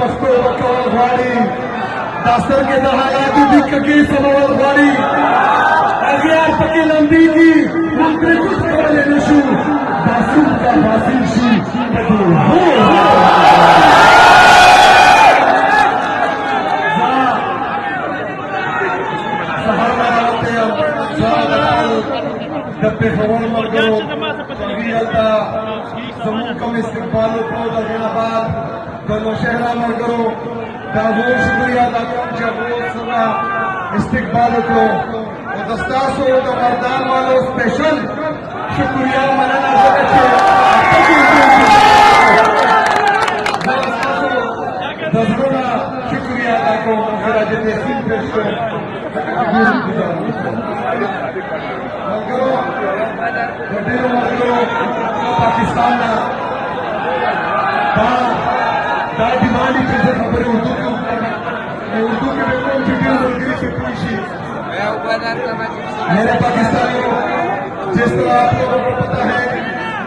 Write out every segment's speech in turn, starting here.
پښتو وکول غواړي دا سترګې د حالاتو دي کږې سمول غواړي اغیار پکې لمبېږي موږ پرې کوڅ کولی نه شو دا سیند ته حاصل شي د پېښور ملګرو هغوی هلته زموږ کوم استقبال وکړو د هغې نه بعد د نوشهره ملګرو د هغو شکریه ادا کوم چې هغو سره استقبال وکړو او د ستاسو د مردان والو سپیشل شکریه مننه ځکه چې زه ستاسو د زړه شکریه ادا کوم هغه چې تحصیل پېښ کړو پاکستان دا ڈیمانڈ ہی سے خبریں اردو کے اوپر اردو کے بالکل ویڈیو ملگری سے پوچھی میرے پاکستانیوں جس طرح آپ لوگوں کو پتا ہے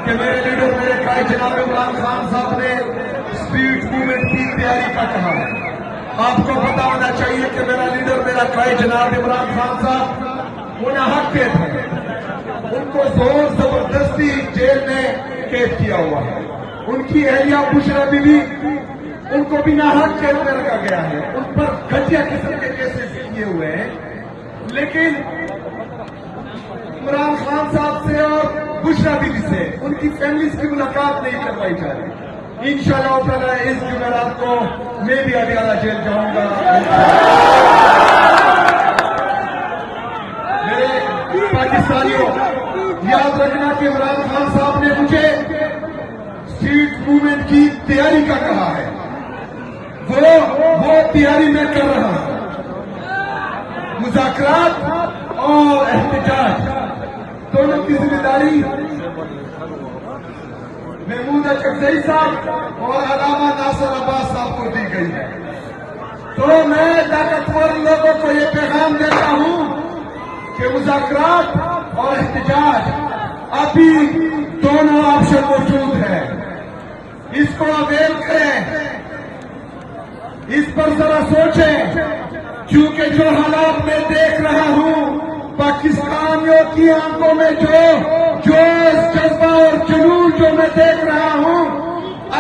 کہ میرے لیڈر میرے قائد جناب عمران خان صاحب نے اسٹریٹ موومنٹ کی تیاری کا کہا ہے آپ کو پتا ہونا چاہیے کہ میرا لیڈر میرا قائد جناب عمران خان صاحب وہ ناحق قید ہے ان کو زور زبردستی جیل میں قید کیا ہوا ہے ان کی اہلیہ بشرا بی بی ان کو بھی ناحق قید میں رکھا گیا ہے ان پر گھٹیا قسم کے کیسز کیے ہوئے ہیں لیکن عمران خان صاحب سے اور بشرا بی بی سے ان کی فیملیز کی ملاقات نہیں کروائی جا رہی انشاءاللہ تعالی اس جمعرات کو میں بھی اڈیالہ جیل جاؤں گا میرے پاکستانیوں یاد رکھنا کہ عمران خان صاحب نے مجھے اسٹریٹ موومنٹ کی تیاری کا کہا ہے وہ تیاری میں کر رہا ہوں مذاکرات اور احتجاج دونوں کی ذمہ داری محمود اچکزئی صاحب اور علامہ ناصر عباس صاحب کو دی گئی ہے تو میں طاقتور لوگوں کو یہ پیغام دیتا ہوں کہ مذاکرات اور احتجاج ابھی دونوں آپشن موجود ہیں اس کو اویل کریں اس پر ذرا سوچیں کیونکہ جو حالات میں دیکھ رہا ہوں پاکستانیوں کی آنکھوں میں جوش جذبہ اور جنون جو میں دیکھ رہا ہوں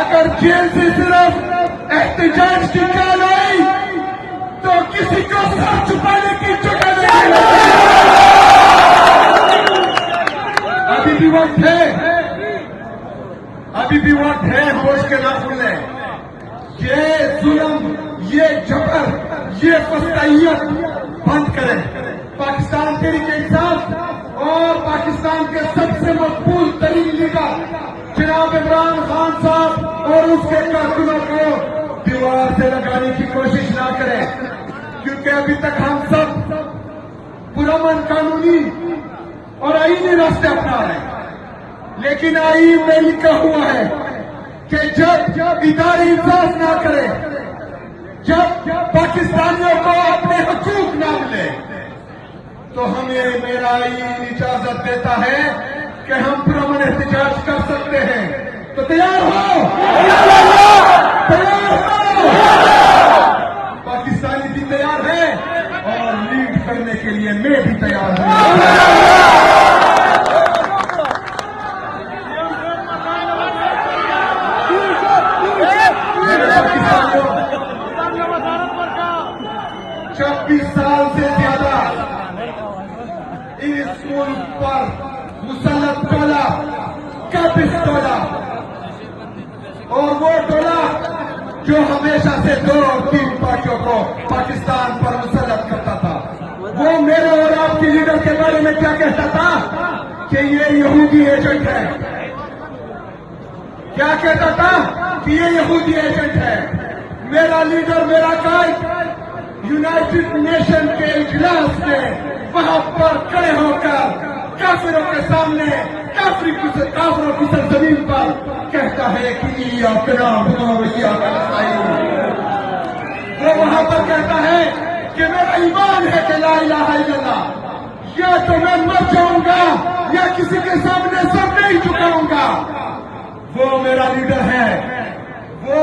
اگر جیل سے صرف احتجاج کی کال آئی تو کسی کو سر چھپانے کی جگہ نہیں ابھی بھی وقت ہے ہوش کے نہ کھلیں یہ ظلم یہ جبر یہ فسطائیت بند کریں پاکستان تحریک انصاف اور پاکستان کے سب سے مقبول ترین لیڈر جناب عمران خان صاحب اور اس کے کارکنوں کو دیوار سے لگانے کی کوشش نہ کریں کیونکہ ابھی تک ہم سب پرامن قانونی اور آئینی راستے اپنا رہے ہیں لیکن آئین میں لکھا ہوا ہے کہ جب ادارے انصاف نہ کرے جب پاکستانیوں کو اپنے حقوق نہ ملے تو ہمیں میرا آئین اجازت دیتا ہے کہ ہم پرامن احتجاج کر سکتے ہیں تو تیار ہو پاکستانی بھی تیار ہے اور لیڈ کرنے کے لیے میں بھی تیار ہوں سال سے زیادہ اس ملک پر مسلط ٹولہ کیپس ٹولہ اور وہ ٹولہ جو ہمیشہ سے 2 اور 3 پارٹیوں کو پاکستان پر مسلط کرتا تھا وہ میرے اور آپ کے لیڈر کے بارے میں کیا کہتا تھا کہ یہ یہودی ایجنٹ ہے کیا کہتا تھا کہ یہ یہودی ایجنٹ ہے میرا لیڈر میرا قائد یونائٹڈ نیشن کے اجلاس میں وہاں پر کھڑے ہو کر کافروں کے سامنے کافروں کی سرزمین پر کہتا ہے کہ وہ وہاں پر کہتا ہے کہ میرا ایمان ہے کہ لا الہ الا اللہ یا تو میں مر جاؤں گا یا کسی کے سامنے سر نہیں جھکاؤں گا وہ میرا لیڈر ہے وہ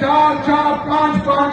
4-4, 5-5